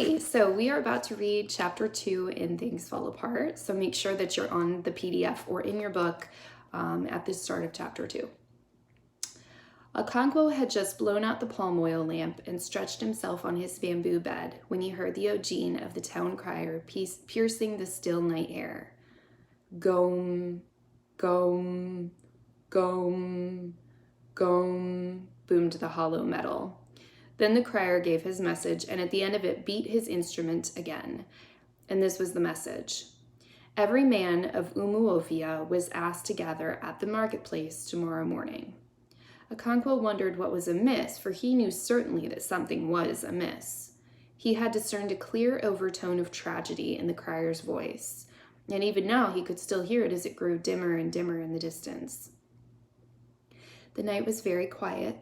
Okay, so we are about to read chapter 2 in Things Fall Apart. So make sure that you're on the PDF or in your book at the start of chapter 2. Okonkwo had just blown out the palm oil lamp and stretched himself on his bamboo bed when he heard the ojin of the town crier piercing the still night air. Gom, gom, gom, gom, boomed the hollow metal. Then the crier gave his message, and at the end of it beat his instrument again. And this was the message. Every man of Umuofia was asked to gather at the marketplace tomorrow morning. Okonkwo wondered what was amiss, for he knew certainly that something was amiss. He had discerned a clear overtone of tragedy in the crier's voice, and even now he could still hear it as it grew dimmer and dimmer in the distance. The night was very quiet.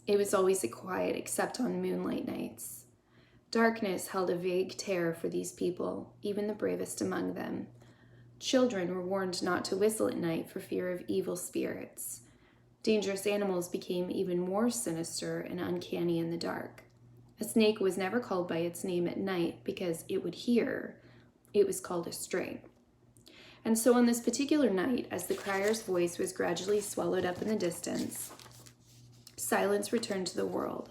It was always quiet except on moonlight nights. Darkness held a vague terror for these people, even the bravest among them. Children were warned not to whistle at night for fear of evil spirits. Dangerous animals became even more sinister and uncanny in the dark. A snake was never called by its name at night because it would hear. It was called a string. And so on this particular night, as the crier's voice was gradually swallowed up in the distance, silence returned to the world,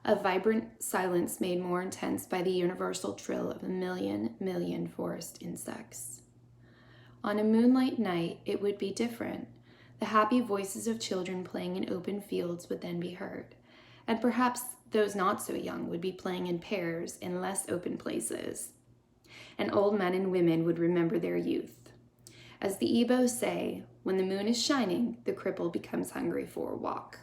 a vibrant silence made more intense by the universal trill of a million forest insects. On a moonlight night, it would be different. The happy voices of children playing in open fields would then be heard, and perhaps those not so young would be playing in pairs in less open places. And old men and women would remember their youth. As the Igbo say, when the moon is shining, the cripple becomes hungry for a walk.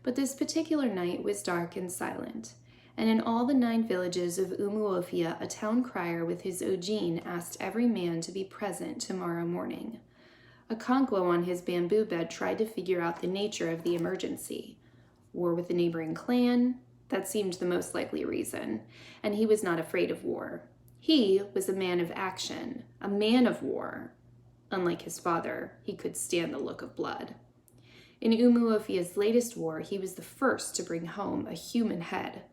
But this particular night was dark and silent, and in all the 9 villages of Umuofia, a town crier with his ojin asked every man to be present tomorrow morning. Okonkwo on his bamboo bed tried to figure out the nature of the emergency. War with the neighboring clan? That seemed the most likely reason, and he was not afraid of war. He was a man of action, a man of war. Unlike his father, he could stand the look of blood. In Umuofia's latest war, he was the first to bring home a human head.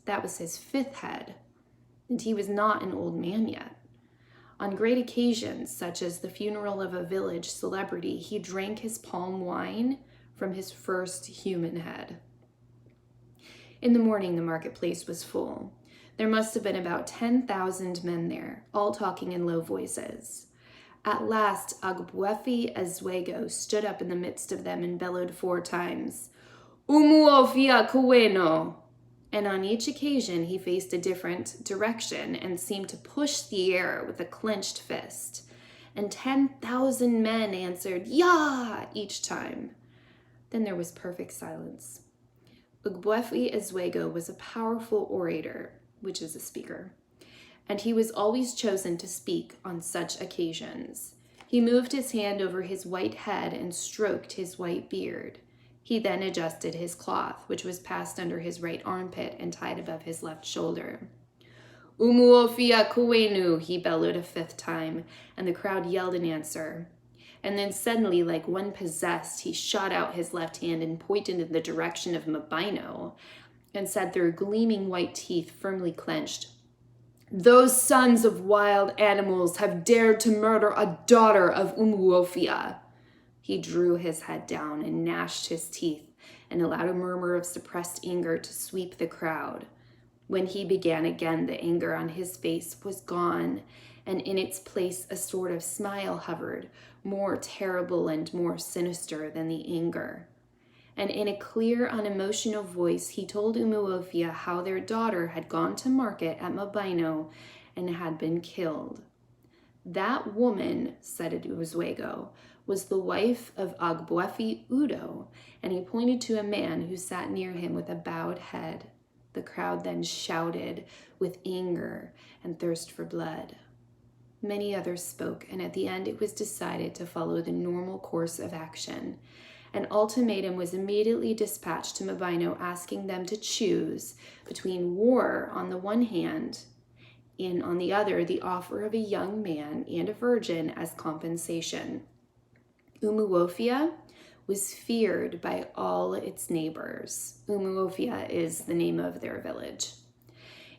That was his 5th head, and he was not an old man yet. On great occasions, such as the funeral of a village celebrity, he drank his palm wine from his first human head. In the morning, the marketplace was full. There must have been about 10,000 men there, all talking in low voices. At last, Agbuefi Ezwego stood up in the midst of them and bellowed 4 times, "Umuofia Kueno!" And on each occasion, he faced a different direction and seemed to push the air with a clenched fist. And 10,000 men answered, "Yah!" each time. Then there was perfect silence. Agbuefi Ezwego was a powerful orator, which is a speaker, and he was always chosen to speak on such occasions. He moved his hand over his white head and stroked his white beard. He then adjusted his cloth, which was passed under his right armpit and tied above his left shoulder. "Umuofia Kuenu," he bellowed a 5th time, and the crowd yelled in answer. And then suddenly, like one possessed, he shot out his left hand and pointed in the direction of Mabino and said through gleaming white teeth firmly clenched, "Those sons of wild animals have dared to murder a daughter of Umuofia." He drew his head down and gnashed his teeth and allowed a murmur of suppressed anger to sweep the crowd. When he began again, the anger on his face was gone, and in its place a sort of smile hovered, more terrible and more sinister than the anger. And in a clear, unemotional voice, he told Umuofia how their daughter had gone to market at Mabino and had been killed. "That woman," said Ezwego, "was the wife of Agbuefi Udo," and he pointed to a man who sat near him with a bowed head. The crowd then shouted with anger and thirst for blood. Many others spoke, and at the end it was decided to follow the normal course of action. An ultimatum was immediately dispatched to Mabino asking them to choose between war on the one hand and on the other the offer of a young man and a virgin as compensation. Umuofia was feared by all its neighbors. Umuofia is the name of their village.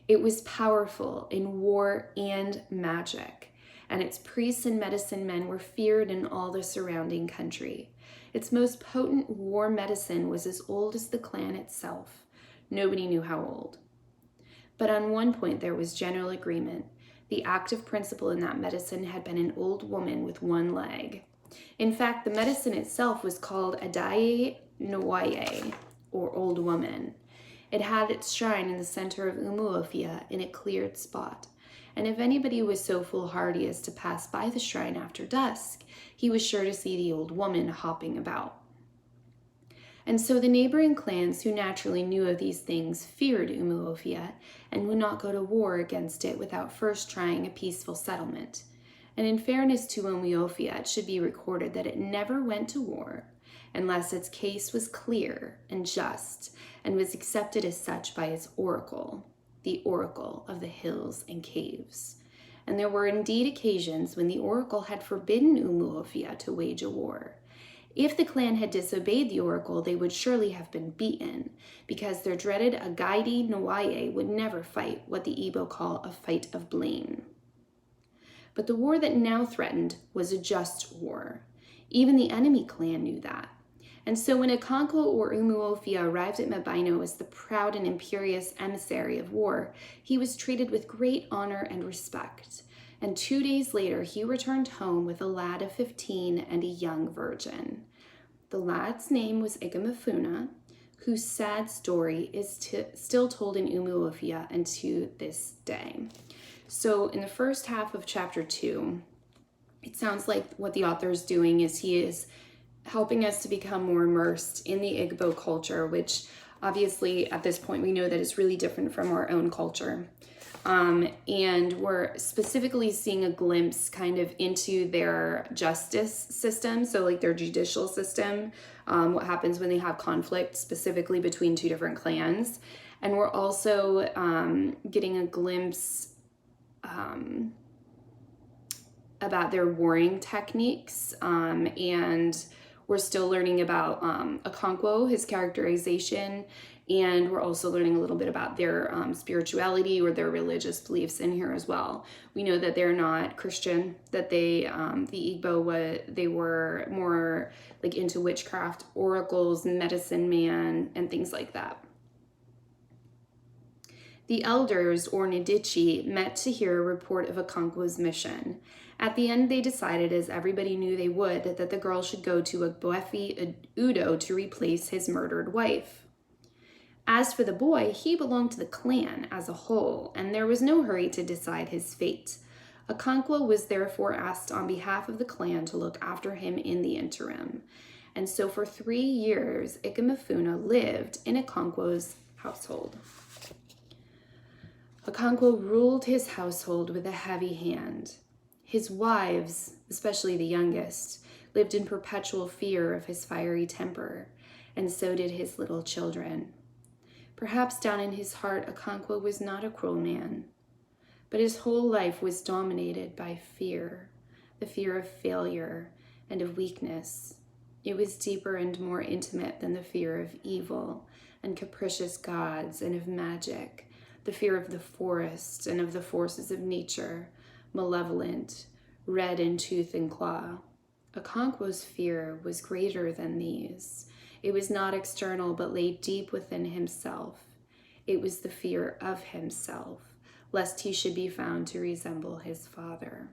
It was powerful in war and magic, and its priests and medicine men were feared in all the surrounding country. Its most potent war medicine was as old as the clan itself. Nobody knew how old. But on one point there was general agreement. The active principle in that medicine had been an old woman with one leg. In fact, the medicine itself was called Adaye Nwaye, or Old Woman. It had its shrine in the center of Umuofia in a cleared spot. And if anybody was so foolhardy as to pass by the shrine after dusk, he was sure to see the old woman hopping about. And so the neighboring clans, who naturally knew of these things, feared Umuofia and would not go to war against it without first trying a peaceful settlement. And in fairness to Umuofia, it should be recorded that it never went to war unless its case was clear and just and was accepted as such by its oracle, the oracle of the hills and caves. And there were indeed occasions when the oracle had forbidden Umuofia to wage a war. If the clan had disobeyed the oracle, they would surely have been beaten, because their dreaded Agaidi Nwaye would never fight what the Igbo call a fight of blame. But the war that now threatened was a just war. Even the enemy clan knew that. And so when Okonkwo or Umuofia arrived at Mabino as the proud and imperious emissary of war, he was treated with great honor and respect. And 2 days later, he returned home with a lad of 15 and a young virgin. The lad's name was Igamafuna, whose sad story is still told in Umuofia and to this day. So in the first half of chapter 2, it sounds like what the author is doing is he is helping us to become more immersed in the Igbo culture, which obviously at this point we know that is really different from our own culture. And we're specifically seeing a glimpse kind of into their justice system, so like their judicial system, what happens when they have conflict specifically between two different clans. And we're also getting a glimpse about their warring techniques, and we're still learning about Okonkwo, his characterization, and we're also learning a little bit about their spirituality or their religious beliefs in here as well. We know that they're not Christian, that they, the Igbo, they were more like into witchcraft, oracles, medicine man, and things like that. The elders, or Ndichi, met to hear a report of Okonkwo's mission. At the end, they decided, as everybody knew they would, that the girl should go to Ogbuefi Udo to replace his murdered wife. As for the boy, he belonged to the clan as a whole, and there was no hurry to decide his fate. Okonkwo was therefore asked on behalf of the clan to look after him in the interim. And so for 3 years, Ikamafuna lived in Okonkwo's household. Okonkwo ruled his household with a heavy hand. His wives, especially the youngest, lived in perpetual fear of his fiery temper, and so did his little children. Perhaps down in his heart, Okonkwo was not a cruel man, but his whole life was dominated by fear, the fear of failure and of weakness. It was deeper and more intimate than the fear of evil and capricious gods and of magic, the fear of the forest and of the forces of nature, malevolent, red in tooth and claw. Okonkwo's fear was greater than these. It was not external, but lay deep within himself. It was the fear of himself, lest he should be found to resemble his father.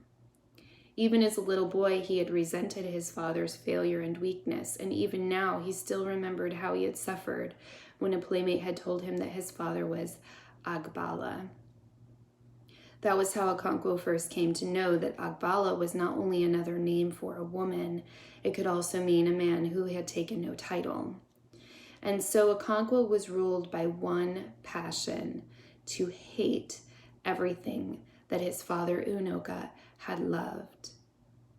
Even as a little boy, he had resented his father's failure and weakness, and even now he still remembered how he had suffered when a playmate had told him that his father was Agbala. That was how Okonkwo first came to know that Agbala was not only another name for a woman, it could also mean a man who had taken no title. And so Okonkwo was ruled by one passion: to hate everything that his father Unoka had loved.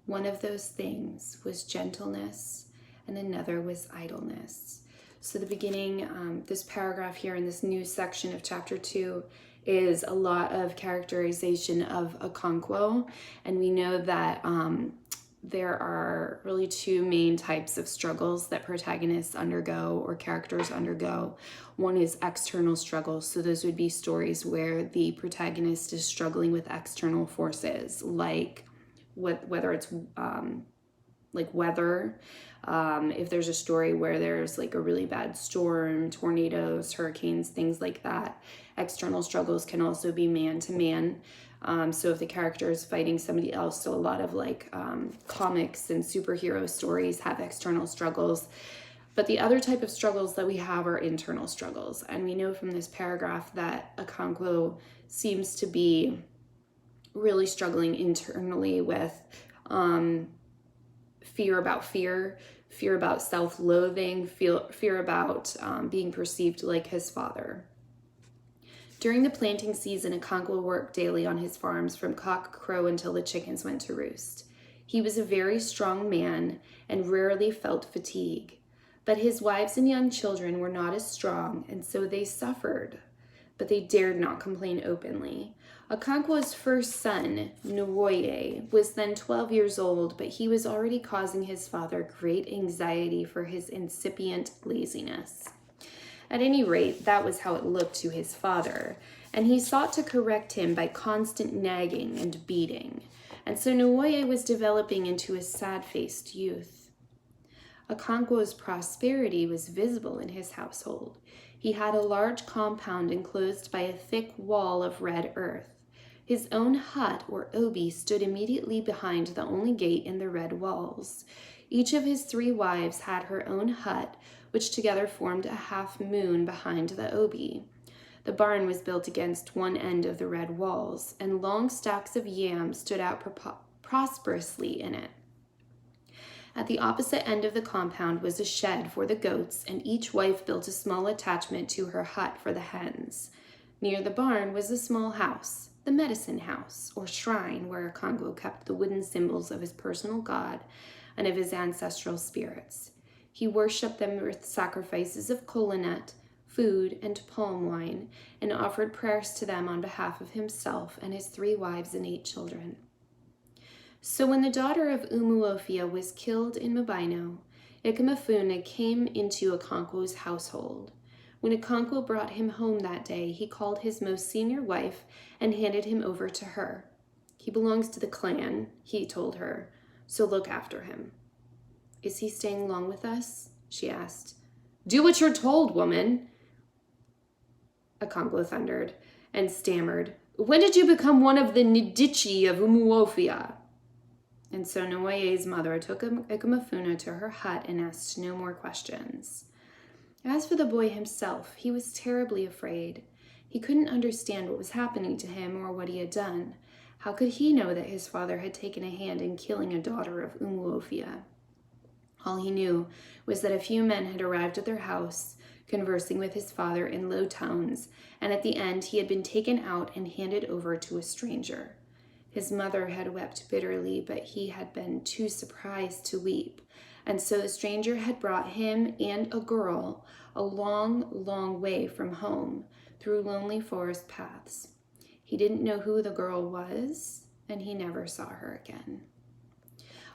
One of those things was gentleness, and another was idleness. So the beginning, this paragraph here in this new section of chapter 2 is a lot of characterization of Okonkwo, and we know that there are really two main types of struggles that protagonists undergo or characters undergo. One is external struggles. So those would be stories where the protagonist is struggling with external forces, like whether it's like weather. If there's a story where there's like a really bad storm, tornadoes, hurricanes, things like that. External struggles can also be man to man. So if the character is fighting somebody else, so a lot of like comics and superhero stories have external struggles. But the other type of struggles that we have are internal struggles. And we know from this paragraph that Okonkwo seems to be really struggling internally with fear about fear about self-loathing, fear about being perceived like his father. During the planting season, Okonkwo worked daily on his farms from cock crow until the chickens went to roost. He was a very strong man and rarely felt fatigue. But his wives and young children were not as strong, and so they suffered. But they dared not complain openly. Okonkwo's first son, Nwoye, was then 12 years old, but he was already causing his father great anxiety for his incipient laziness. At any rate, that was how it looked to his father, and he sought to correct him by constant nagging and beating. And so Nwoye was developing into a sad-faced youth. Okonkwo's prosperity was visible in his household. He had a large compound enclosed by a thick wall of red earth. His own hut, or obi, stood immediately behind the only gate in the red walls. Each of his 3 wives had her own hut, which together formed a half moon behind the obi. The barn was built against one end of the red walls, and long stacks of yams stood out prosperously in it. At the opposite end of the compound was a shed for the goats, and each wife built a small attachment to her hut for the hens. Near the barn was a small house, the medicine house, or shrine, where Okonkwo kept the wooden symbols of his personal god and of his ancestral spirits. He worshipped them with sacrifices of kola nut, food, and palm wine, and offered prayers to them on behalf of himself and his 3 wives and 8 children. So when the daughter of Umuofia was killed in Mabino, Ikamafuna came into Okonkwo's household. When Okonkwo brought him home that day, he called his most senior wife and handed him over to her. He belongs to the clan, he told her, so look after him. Is he staying long with us? She asked. Do what you're told, woman, Okonkwo thundered and stammered. When did you become one of the Ndichi of Umuofia? And so Nwoye's mother took Ikamafuna to her hut and asked no more questions. As for the boy himself, he was terribly afraid. He couldn't understand what was happening to him or what he had done. How could he know that his father had taken a hand in killing a daughter of Umuofia? All he knew was that a few men had arrived at their house, conversing with his father in low tones, and at the end he had been taken out and handed over to a stranger. His mother had wept bitterly, but he had been too surprised to weep, and so the stranger had brought him and a girl a long, long way from home, through lonely forest paths. He didn't know who the girl was, and he never saw her again.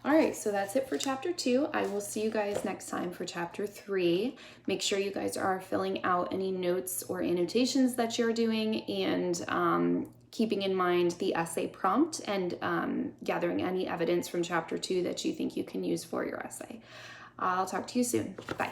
All right, so that's it for chapter 2. I will see you guys next time for chapter 3. Make sure you guys are filling out any notes or annotations that you're doing, and keeping in mind the essay prompt, and gathering any evidence from chapter 2 that you think you can use for your essay. I'll talk to you soon. Bye.